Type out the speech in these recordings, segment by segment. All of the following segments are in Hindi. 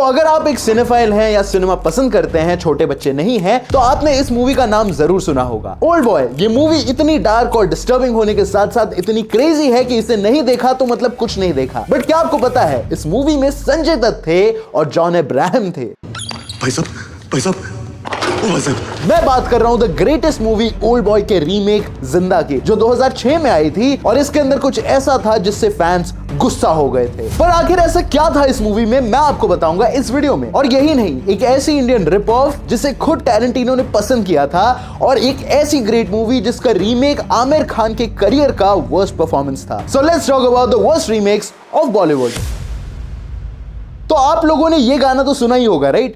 तो अगर आप एक सिनेफाइल हैं या सिनेमा पसंद करते हैं, छोटे बच्चे नहीं हैं, तो आपने इस मूवी का नाम जरूर सुना होगा, ओल्ड बॉय। ये मूवी इतनी डार्क और डिस्टर्बिंग होने के साथ साथ इतनी क्रेजी है कि इसे नहीं देखा तो मतलब कुछ नहीं देखा। बट क्या आपको पता है इस मूवी में संजय दत्त थे और जॉन अब्राहम थे। भाई साहब मैं बात कर रहा हूं the greatest movie old boy के रीमेक जिंदा की, जो 2006 में आई थी और इसके अंदर कुछ ऐसा था जिससे फैंस गुस्सा हो गए थे। पर आखिर ऐसा क्या था इस मूवी में, मैं आपको बताऊंगा इस वीडियो में। और यही नहीं, एक ऐसी इंडियन रिप ऑफ जिसे खुद टैरेंटिनो ने पसंद किया था, और एक ऐसी ग्रेट मूवी जिसका रीमेक आमिर खान के करियर का वर्स्ट परफॉर्मेंस था। So let's talk about the worst remakes of Bollywood. तो आप लोगों ने ये गाना तो सुना ही होगा, राइट?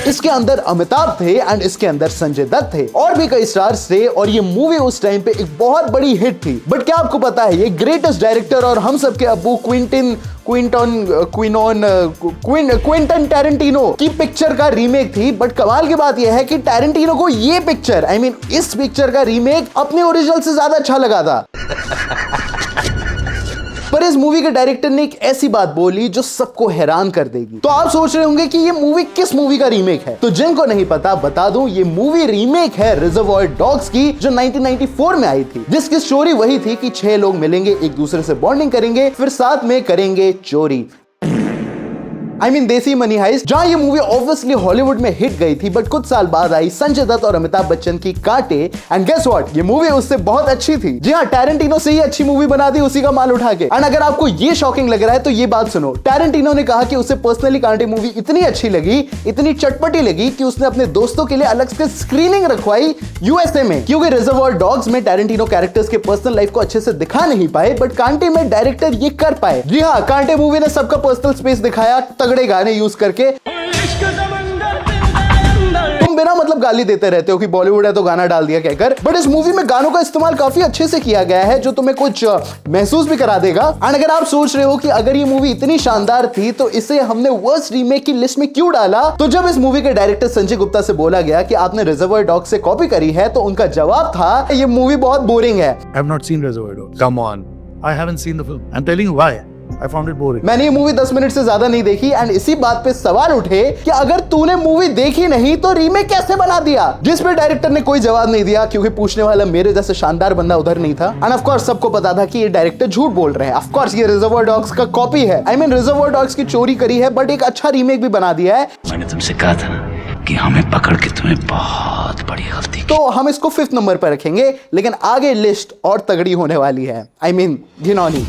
इसके अंदर अमिताभ थे एंड इसके अंदर संजय दत्त थे और भी कई स्टार्स थे, और ये मूवी उस टाइम पे एक बहुत बड़ी हिट थी। बट क्या आपको पता है ये ग्रेटेस्ट डायरेक्टर और हम सबके अब्बू क्विंटन टैरेंटिनो की पिक्चर का रीमेक थी। बट कमाल की बात यह है कि टैरेंटिनो को ये पिक्चर, इस पिक्चर का रीमेक अपने ओरिजिनल से ज्यादा अच्छा लगा था। पर इस मूवी के डायरेक्टर ने एक ऐसी बात बोली जो सबको हैरान कर देगी। तो आप सोच रहे होंगे कि ये मूवी किस मूवी का रीमेक है, तो जिनको नहीं पता बता दूं, ये मूवी रीमेक है रिजर्वॉयर डॉग्स की, जो 1994 में आई थी, जिसकी स्टोरी वही थी कि 6 लोग मिलेंगे, एक दूसरे से बॉन्डिंग करेंगे, फिर साथ में करेंगे चोरी। देसी मनी हाइस्ट, जहां ये मूवी ऑब्वियसली हॉलीवुड में हिट गई थी, बट कुछ साल बाद आई संजय दत्त और अमिताभ बच्चन की कांटे, एंड गेस व्हाट, ये मूवी उससे बहुत अच्छी थी। जी हाँ, टैरेंटिनो से ही अच्छी मूवी बना दी उसी का माल उठा के। एंड अगर आपको ये शॉकिंग लग रहा है तो ये बात सुनो, टैरेंटिनो ने कहा कि उसे पर्सनली कांटे मूवी इतनी अच्छी लगी, इतनी चटपटी लगी कि उसने अपने दोस्तों के लिए अलग से स्क्रीनिंग रखवाई यूएसए में, क्योंकि रिजर्वॉयर डॉग्स में टैरेंटिनो कैरेक्टर्स के पर्सनल लाइफ को अच्छे से दिखा नहीं पाए, बट कांटे में डायरेक्टर ये कर पाए। जी हाँ, कांटे मूवी ने सबका पर्सनल स्पेस दिखाया, तगड़े गाने यूज करके। तुम बिना मतलब गाली देते रहते हो कि बॉलीवुड है तो गाना डाल दिया कहकर, बट इस मूवी में गानों का इस्तेमाल काफी अच्छे से किया गया है, जो तुम्हें कुछ महसूस भी करा देगा। एंड अगर आप सोच रहे हो कि अगर ये मूवी इतनी शानदार थी तो इसे हमने वर्स्ट रीमेक की लिस्ट में क्यों डाला, तो जब इस मूवी के डायरेक्टर संजय गुप्ता से बोला गया कि आपने रिजर्वॉयर डॉग्स से कॉपी करी है, तो उनका जवाब था ये मूवी बहुत बोरिंग है। I have not seen Reservoir Dogs. Come on, I haven't seen the film. I'm telling you why. I found it boring. मैंने ये मूवी 10 मिनट से ज्यादा नहीं देखी, एंड इसी बात पे सवाल उठे कि अगर तूने मूवी देखी नहीं तो रीमेक कैसे बना दिया, जिस पे डायरेक्टर ने कोई जवाब नहीं दिया, क्योंकि पूछने वाला मेरे जैसे शानदार बंदा उधर नहीं था। एंड ऑफ कोर्स सबको पता था कि ये डायरेक्टर झूठ बोल रहे हैं। ऑफ कोर्स ये रिजर्वॉयर डॉग्स का कॉपी है, रिजर्वॉयर डॉग्स की चोरी करी है, बट एक अच्छा रीमेक भी बना दिया है। मैंने तुमसे कहा था ना कि हमें पकड़ के तुम्हें बहुत बड़ी गलती की। तो हम इसको 5th नंबर पर रखेंगे, लेकिन आगे लिस्ट और तगड़ी होने वाली है, घिनौनी।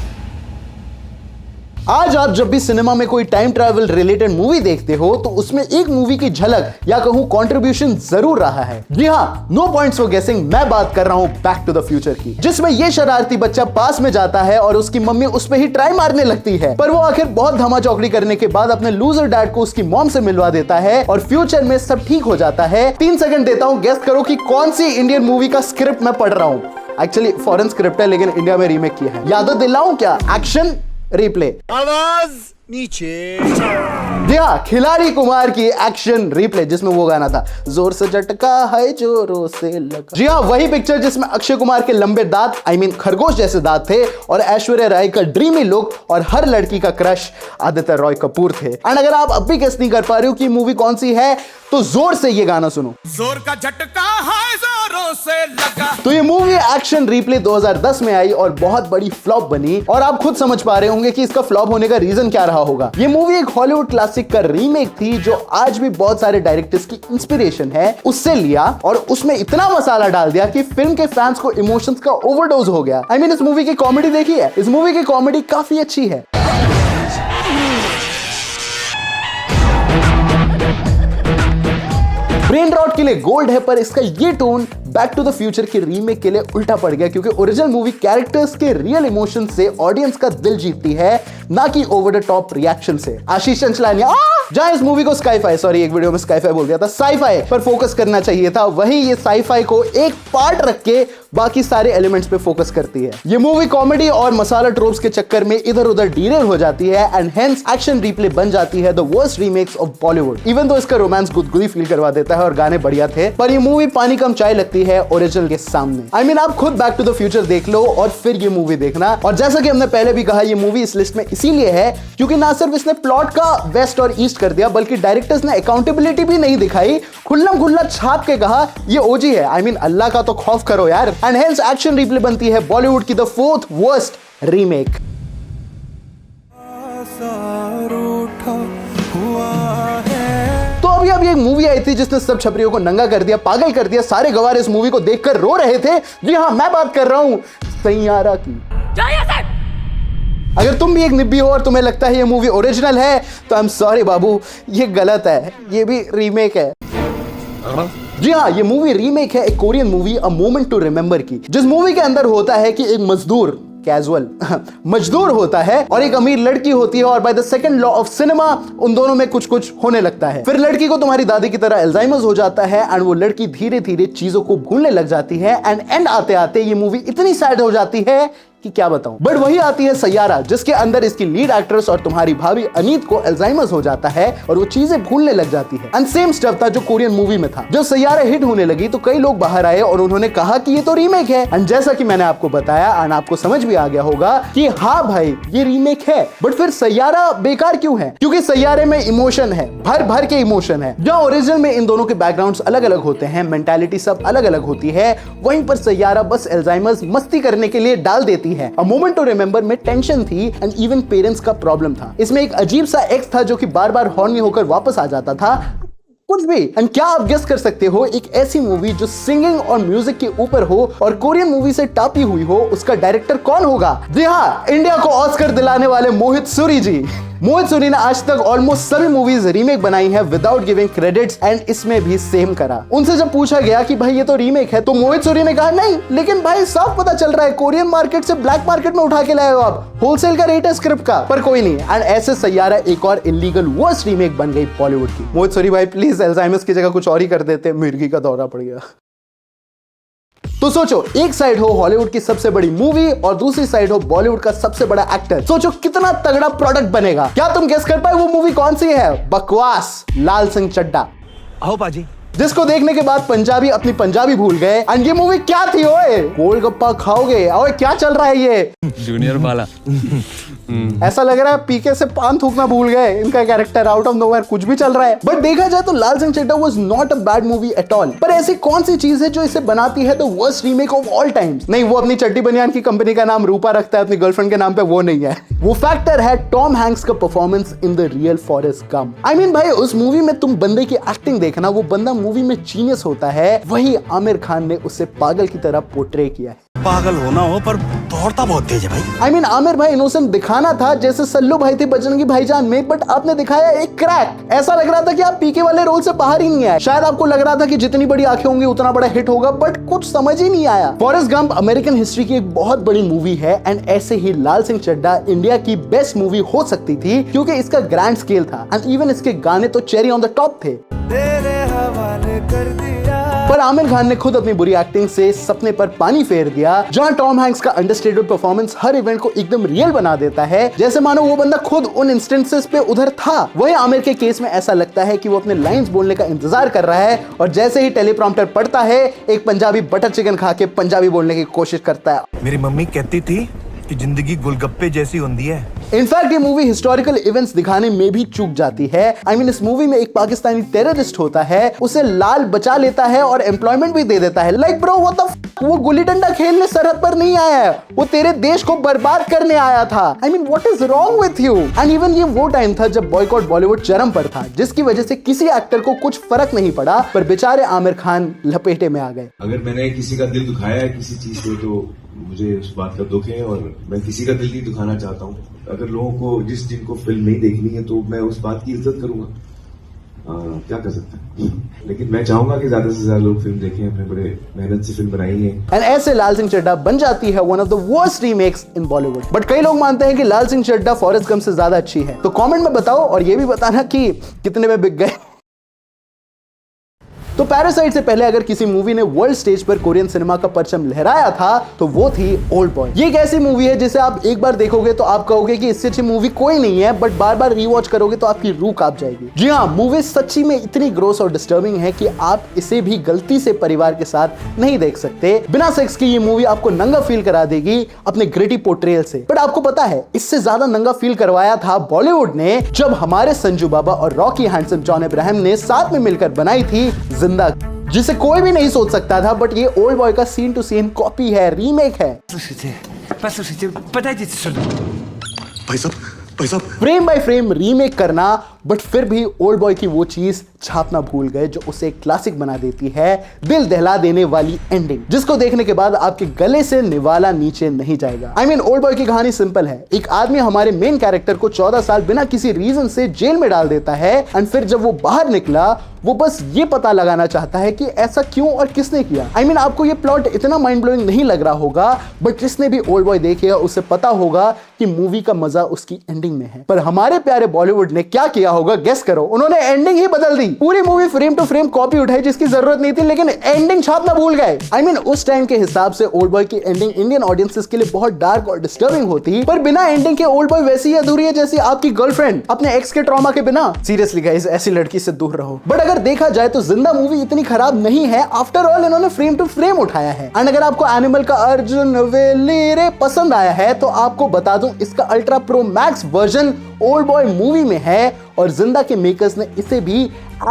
आज आप जब भी सिनेमा में कोई टाइम ट्रैवल रिलेटेड मूवी देखते हो तो उसमें एक मूवी की झलक या कहूं कंट्रीब्यूशन जरूर रहा है। जी हाँ, नो पॉइंट्स फॉर गेसिंग, मैं बात कर रहा हूं बैक टू द फ्यूचर की, जिसमें ये शरारती बच्चा पास में जाता है और उसकी मम्मी उस पे ही ट्राई मारने लगती है, पर वो आखिर बहुत धमाचौकड़ी करने के बाद अपने लूजर डैड को उसकी मॉम से मिलवा देता है और फ्यूचर में सब ठीक हो जाता है। 3 सेकंड देता हूं, गेस करो कि कौन सी इंडियन मूवी का स्क्रिप्ट मैं पढ़ रहा हूं। एक्चुअली फॉरेन स्क्रिप्ट है, लेकिन इंडिया में रीमेक किया है। याद दिलाऊं क्या? एक्शन रिप्ले, आवाज नीचे। जी हाँ, खिलाड़ी कुमार की एक्शन रिप्ले, जिसमें वो गाना था, जोर से झटका है जोरों से लगा। जी हाँ, वही पिक्चर जिसमें अक्षय कुमार के लंबे दांत, खरगोश जैसे दांत थे, और ऐश्वर्या राय का ड्रीमी लुक और हर लड़की का क्रश आदित्य रॉय कपूर थे। एंड अगर आप अब भी गेस नहीं कर पा रहे हो कि मूवी कौन सी है, तो जोर से ये गाना सुनो, जोर का झटका है जोरों से लगा। तो ये मूवी एक्शन रिप्ले 2010 में आई और बहुत बड़ी फ्लॉप बनी, और आप खुद समझ पा रहे होंगे कि इसका फ्लॉप होने का रीजन क्या रहा होगा। ये मूवी एक हॉलीवुड क्लासिक का रीमेक थी, जो आज भी बहुत सारे डायरेक्टर्स की इंस्पिरेशन है, उससे लिया और उसमें इतना मसाला डाल दिया कि फिल्म के फैंस को इमोशंस का ओवरडोज हो गया। इस मूवी की कॉमेडी देखी है? इस मूवी की कॉमेडी काफी अच्छी है। ब्रेन रॉट के लिए गोल्ड है, पर इसका ये tone back to the future के रीमेक के लिए उल्टा पड़ गया, क्योंकि ओरिजिनल मूवी कैरेक्टर्स के रियल इमोशन से ऑडियंस का दिल जीतती है, ना कि ओवर द टॉप रिएक्शन से। आशीष चंचलानिया जहां इस मूवी को स्काईफाई, सॉरी एक वीडियो में स्काईफाई बोल दिया था, साईफाई पर फोकस करना चाहिए था, वही ये साईफाई को एक पार्ट रख के बाकी सारे एलिमेंट्स पे फोकस करती है। ये मूवी कॉमेडी और मसाला ट्रोप्स के चक्कर में इधर उधर डीरेल हो जाती है एंड हेंस एक्शन रिप्ले बन जाती है the worst remakes of Bollywood. Even तो इसका रोमांस गुदगुदी फील करवा देता है और गाने बढ़िया थे, पर ये मूवी पानी कम चाय लगती है ओरिजिनल के सामने। I mean, आप खुद बैक टू द फ्यूचर देख लो और फिर ये मूवी देखना। और जैसा कि हमने पहले भी कहा, ये मूवी इस लिस्ट में इसीलिए है क्योंकि ना सिर्फ इसने प्लॉट का वेस्ट और ईस्ट कर दिया, बल्कि डायरेक्टर्स ने अकाउंटेबिलिटी भी नहीं दिखाई, खुल्लम खुल्ला छाप के कहा ये ओजी है। I mean, अल्लाह का तो खौफ करो यार। एंड हेंस एक्शन रिप्ले बनती है बॉलीवुड की द फोर्थ वर्स्ट रीमेक। तो अभी एक मूवी आई थी जिसने सब छपरियों को नंगा कर दिया, पागल कर दिया। सारे गवार इस मूवी को देखकर रो रहे थे। जी हाँ, मैं बात कर रहा हूं सैयारा की। अगर तुम भी एक निब्बी हो और तुम्हें लगता है ये मूवी ओरिजिनल है तो आई एम सॉरी बाबू, ये गलत है, ये भी रीमेक है। जी हाँ, ये मूवी रीमेक है एक Korean movie a moment to remember की, जिस मूवी के अंदर होता है कि एक मजदूर कैजुअल मजदूर होता है और एक अमीर लड़की होती है और by the second law of cinema उन दोनों में कुछ कुछ होने लगता है। फिर लड़की को तुम्हारी दादी की तरह अल्जाइमर्स हो जाता है एंड वो लड़की धीरे धीरे चीजों को भूलने लग जाती है एंड एंड आते आते ये मूवी इतनी सैड हो जाती है कि क्या बताऊं। बट वही आती है सैयारा, जिसके अंदर इसकी लीड एक्ट्रेस और तुम्हारी भाभी अनीत को अल्जाइमर्स हो जाता है और वो चीजें भूलने लग जाती है। एंड सेम स्टफ था जो कोरियन मूवी में था। जब सैयारा हिट होने लगी तो कई लोग बाहर आए और उन्होंने कहा कि ये तो रीमेक है। एंड जैसा कि मैंने आपको बताया एंड आपको समझ भी आ गया होगा कि हाँ भाई ये रीमेक है, बट फिर सैयारा बेकार क्यों है? क्योंकि सैयारे में इमोशन है, भर भर के इमोशन है। जहां ओरिजिनल में इन दोनों के बैकग्राउंड्स अलग अलग होते हैं, मेंटालिटी सब अलग अलग होती है, वहीं पर सैयारा बस अल्जाइमर्स मस्ती करने के लिए डाल देती है। अ मोमेंट टू रिमेंबर में टेंशन थी एंड इवन पेरेंट्स का प्रॉब्लम था। इसमें एक अजीब सा एक्स था जो कि बार बार हॉर्नी होकर वापस आ जाता था, कुछ भी। एंड क्या आप गेस कर सकते हो, एक ऐसी मूवी जो सिंगिंग और म्यूजिक के ऊपर हो और कोरियन मूवी से टापी हुई हो, उसका डायरेक्टर कौन होगा? जी हाँ, इंडिया को ऑस्कर दिलाने वाले मोहित सूरी जी। मोहित सूरी ने आज तक ऑलमोस्ट सभी मूवीज रीमेक बनाई है विदाउट गिविंग क्रेडिट्स एंड इसमें भी सेम करा। उनसे जब पूछा गया कि भाई ये तो रीमेक है तो मोहित सूरी ने कहा नहीं, लेकिन भाई साफ पता चल रहा है कोरियन मार्केट से ब्लैक मार्केट में उठा के लाए हो आप, होलसेल का रेट है स्क्रिप्ट का। पर कोई नहीं। एंड ऐसे सैयारा एक और इलीगल वर्स्ट रीमेक बन गई बॉलीवुड की। मोहित सूरी भाई प्लीज अल्जाइमर्स की जगह कुछ और ही कर देते, मिर्गी का दौरा पड़ गया। तो सोचो, एक साइड हो हॉलीवुड की सबसे बड़ी मूवी और दूसरी साइड हो बॉलीवुड का सबसे बड़ा एक्टर। सोचो कितना तगड़ा प्रोडक्ट बनेगा। क्या तुम गेस कर पाए वो मूवी कौन सी है? बकवास लाल सिंह चड्ढा। आओ बाजी, जिसको देखने के बाद पंजाबी अपनी पंजाबी भूल गए। एंड ये मूवी क्या थी ओए? गोलगप्पा खाओगे? ओए क्या चल रहा है ये? जूनियर बाला। ऐसा लग रहा है पीके से पान थूकना भूल गए। इनका कैरेक्टर आउट ऑफ नोवेयर कुछ भी चल रहा है। बट देखा जाए तो Lal Singh Chaddha was not a bad movie at all. पर ऐसी कौन सी चीज है जो इसे बनाती है the worst remake of all times? नहीं, वो अपनी चड्डी बनियान की कंपनी का नाम रूपा रखता है अपनी गर्लफ्रेंड के नाम पे, वो नहीं है। वो फैक्टर है टॉम हैंक्स का performance in the real Forrest Gump. I mean भाई, उस मूवी में तुम बंदे की एक्टिंग देखना, वो बंदा मूवी में जीनियस होता है, वही आमिर खान ने उसे पागल की तरह पोर्ट्रे किया है। पागल होना हो पर दौड़ता बहुत तेज है भाई। आई मीन आमिर भाई इनोसेंट दिखाना था जैसे सल्लू भाई थे बजरंगी भाईजान में, बट आपने दिखाया एक क्रैक। ऐसा लग रहा था कि आप पीके वाले रोल से बाहर ही नहीं आए। शायद आपको लग रहा था कि जितनी बड़ी आंखें होंगी उतना बड़ा हिट होगा, बट कुछ समझ ही नहीं आया। फॉरेस्ट गंप अमेरिकन हिस्ट्री की एक बहुत बड़ी मूवी है एंड ऐसे ही लाल सिंह चड्ढा इंडिया की बेस्ट मूवी हो सकती थी क्योंकि इसका ग्रैंड स्केल था एंड इवन इसके गाने तो चेरी ऑन द टॉप थे। तेरे हवाले कर दिया। पर आमिर खान ने खुद अपनी बुरी एक्टिंग से सपने पर पानी फेर दिया। जहां टॉम हैंक्स का अंडरस्टेटेड परफॉर्मेंस हर इवेंट को एकदम रियल बना देता है, जैसे मानो वो बंदा खुद उन इंस्टेंसेस पे उधर था। वही आमिर के केस में ऐसा लगता है कि वो अपने लाइंस बोलने का इंतजार कर रहा है और जैसे ही टेलीप्रॉम्प्टर पढ़ता है, एक पंजाबी बटर चिकन खा के पंजाबी बोलने की कोशिश करता है। मेरी मम्मी कहती थी कि जिंदगी गोलगप्पे जैसी होती है। इनफैक्ट ये मूवी हिस्टोरिकल इवेंट्स दिखाने में भी चूक जाती है। आई मीन इस मूवी में एक पाकिस्तानी टेररिस्ट होता है, उसे लाल बचा लेता है और एम्प्लॉयमेंट भी दे देता है। Like bro what the fuck, वो गुल्ली डंडा खेलने सरहद पर नहीं आया है, वो तेरे देश को बर्बाद करने आया था। I mean what is wrong with you? And even ये वो टाइम था जब बॉयकॉट बॉलीवुड चरम पर था, जिसकी वजह से किसी एक्टर को कुछ फर्क नहीं पड़ा, पर बेचारे आमिर खान लपेटे में आ गए। अगर मैंने किसी का दिल दुखाया है किसी चीज से तो मुझे उस बात का दुख है और मैं किसी का दिल नहीं दुखाना चाहता हूँ। अगर लोगों को जिनको फिल्म नहीं देखनी है तो मैं उस बात की इज्जत करूंगा। क्या कर सकते हैं, लेकिन मैं चाहूंगा कि ज्यादा से ज्यादा लोग फिल्म देखें। अपने बड़े मेहनत से फिल्म बनाई है एंड ऐसे लाल सिंह चड्ढा बन जाती है one of the worst remakes in Bollywood. But कई लोग मानते हैं कि लाल सिंह चड्ढा फॉरेस्ट गंप से ज्यादा अच्छी है। तो कमेंट में बताओ और ये भी बताना कि कितने में बिक गए। तो पैरासाइट से पहले अगर किसी मूवी ने वर्ल्ड स्टेज पर कोरियन सिनेमा का परचम लहराया था तो वो थी ओल्ड बॉय। ये एक ऐसी मूवी है जिसे आप एक बार देखोगे तो आप कहोगे कि इससे अच्छी मूवी कोई नहीं है, बट बार बार रीवॉच करोगे तो आपकी रूह कांप जाएगी। जी हाँ, मूवी सच्ची में इतनी ग्रोस और डिस्टर्बिंग है कि आप इसे भी गलती से परिवार के साथ नहीं देख सकते। बिना सेक्स की ये मूवी आपको नंगा फील करा देगी अपने ग्रिटी पोर्ट्रेयल से। बट आपको पता है इससे ज्यादा नंगा फील करवाया था बॉलीवुड ने जब हमारे संजू बाबा और रॉकी हैंडसम जॉन अब्राहम ने साथ में मिलकर बनाई थी जिंदा, जिसे कोई भी नहीं सोच सकता था। बट ये ओल्ड बॉय का सीन टू सीन कॉपी है, रीमेक है। फ्रेम बाय फ्रेम रीमेक करना, बट फिर भी ओल्ड बॉय की वो चीज छापना भूल गए जो उसे क्लासिक बना देती है, दिल दहला देने वाली एंडिंग, जिसको देखने के बाद आपके गले से निवाला नीचे नहीं जाएगा। I mean, ओल्ड बॉय की कहानी सिंपल है। एक आदमी हमारे मेन कैरेक्टर को 14 साल बिना किसी रीजन से जेल में डाल देता है, एंड फिर जब वो बाहर निकला वो बस ये पता लगाना चाहता है कि ऐसा क्यों और किसने किया। I mean, आपको ये प्लॉट इतना माइंड ब्लोइंग नहीं लग रहा होगा, बट जिसने भी ओल्ड बॉय देखे उसे पता होगा कि मूवी का मजा उसकी एंडिंग में है। पर हमारे प्यारे बॉलीवुड ने क्या किया होगा, गेस करो। उन्होंने एंडिंग ही बदल दी। पूरी movie frame to frame copy उठाई जिसकी जरूरत नहीं थी, लेकिन एंडिंग छापना भूल गए। I mean, उस टाइम के हिसाब से ओल्ड बॉय की एंडिंग इंडियन ऑडियंसेस के लिए बहुत डार्क और डिस्टर्बिंग होती, पर बिना एंडिंग के ओल्ड बॉय वैसी ही अधूरी है जैसी आपकी गर्लफ्रेंड अपने एक्स के ट्रॉमा के बिना। सीरियसली गाइस, ऐसी लड़की से दूर रहो। बट अगर देखा जाए तो जिंदा मूवी इतनी खराब नहीं है। आफ्टर ऑल इन्होंने फ्रेम टू फ्रेम उठाया है। एंड अगर आपको एनिमल का अर्जुन वेलेरे पसंद आया है तो आपको बता दूं इसका ultra pro max version old boy movie में है, और जिंदा के मेकर्स ने इसे भी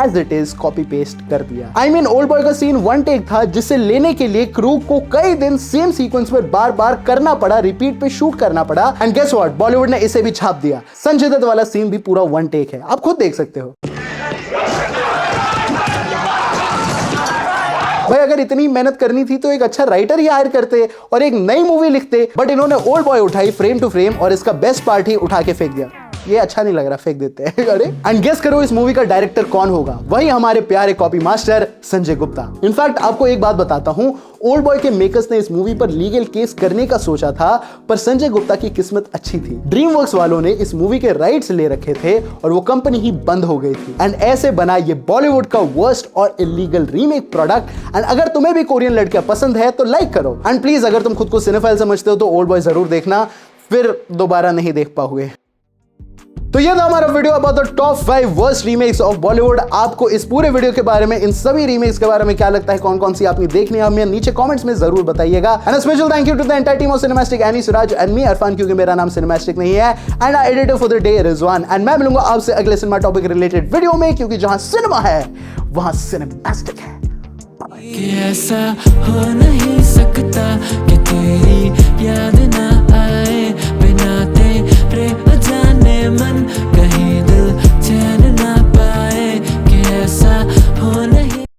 as it is copy paste कर दिया। I mean, ओल्ड बॉय का सीन वन टेक था जिसे लेने के लिए क्रू को कई दिन सेम सीक्वेंस पर बार बार करना पड़ा, रिपीट पे शूट करना पड़ा। एंड गेस व्हाट, बॉलीवुड ने इसे भी छाप दिया। संजय दत्त वाला सीन भी पूरा वन टेक है, आप खुद देख सकते हो। भाई अगर इतनी मेहनत करनी थी तो एक अच्छा राइटर ही हायर करते और एक नई मूवी लिखते, बट इन्होंने ओल्ड बॉय उठाई फ्रेम टू फ्रेम और इसका बेस्ट पार्ट ही उठा के फेंक दिया। ये अच्छा नहीं लग रहा, फेंक देते हैं। अरे एंड गेस करो इस मूवी का डायरेक्टर कौन होगा? वही हमारे प्यारे copy master Sanjay Gupta. In fact आपको एक बात बताता हूं, ओल्ड बॉय के मेकर्स ने इस मूवी पर लीगल केस करने का सोचा था, पर संजय गुप्ता की किस्मत अच्छी थी। ड्रीमवर्क्स वालों ने इस मूवी के राइट्स ले रखे थे और वो कंपनी ही बंद हो गई थी। एंड ऐसे बना ये बॉलीवुड का वर्स्ट और इलीगल रीमेक प्रोडक्ट। एंड अगर तुम्हें भी कोरियन लड़कियां पसंद है तो लाइक करो, एंड प्लीज अगर तुम खुद को सिनेफाइल समझते हो तो ओल्ड बॉय जरूर देखना, फिर दोबारा नहीं देख पाओगे। तो ये था हमारा video about the top 5 worst remakes of Bollywood. आपको इस पूरे वीडियो के बारे में, इन सभी रीमेक्स के बारे में क्या लगता है, कौन कौन सी आपने देखनी है, हमें नीचे कमेंट्स में जरूर बताइएगा। And special thank you to the entire team of Cinemastic, any Siraj and me Arfan, क्योंकि मेरा नाम सिनेमैस्टिक नहीं है, and I editor for the day Rizwan. And मैं मिलूंगा आपसे अगले सिनेमा टॉपिक रिलेटेड वीडियो में, क्योंकि जहां सिनेमा है वहां सिनेमैस्टिक है। कि ऐसा हो नहीं सकता कि तेरी याद ना आए बिना तेरे जाने मन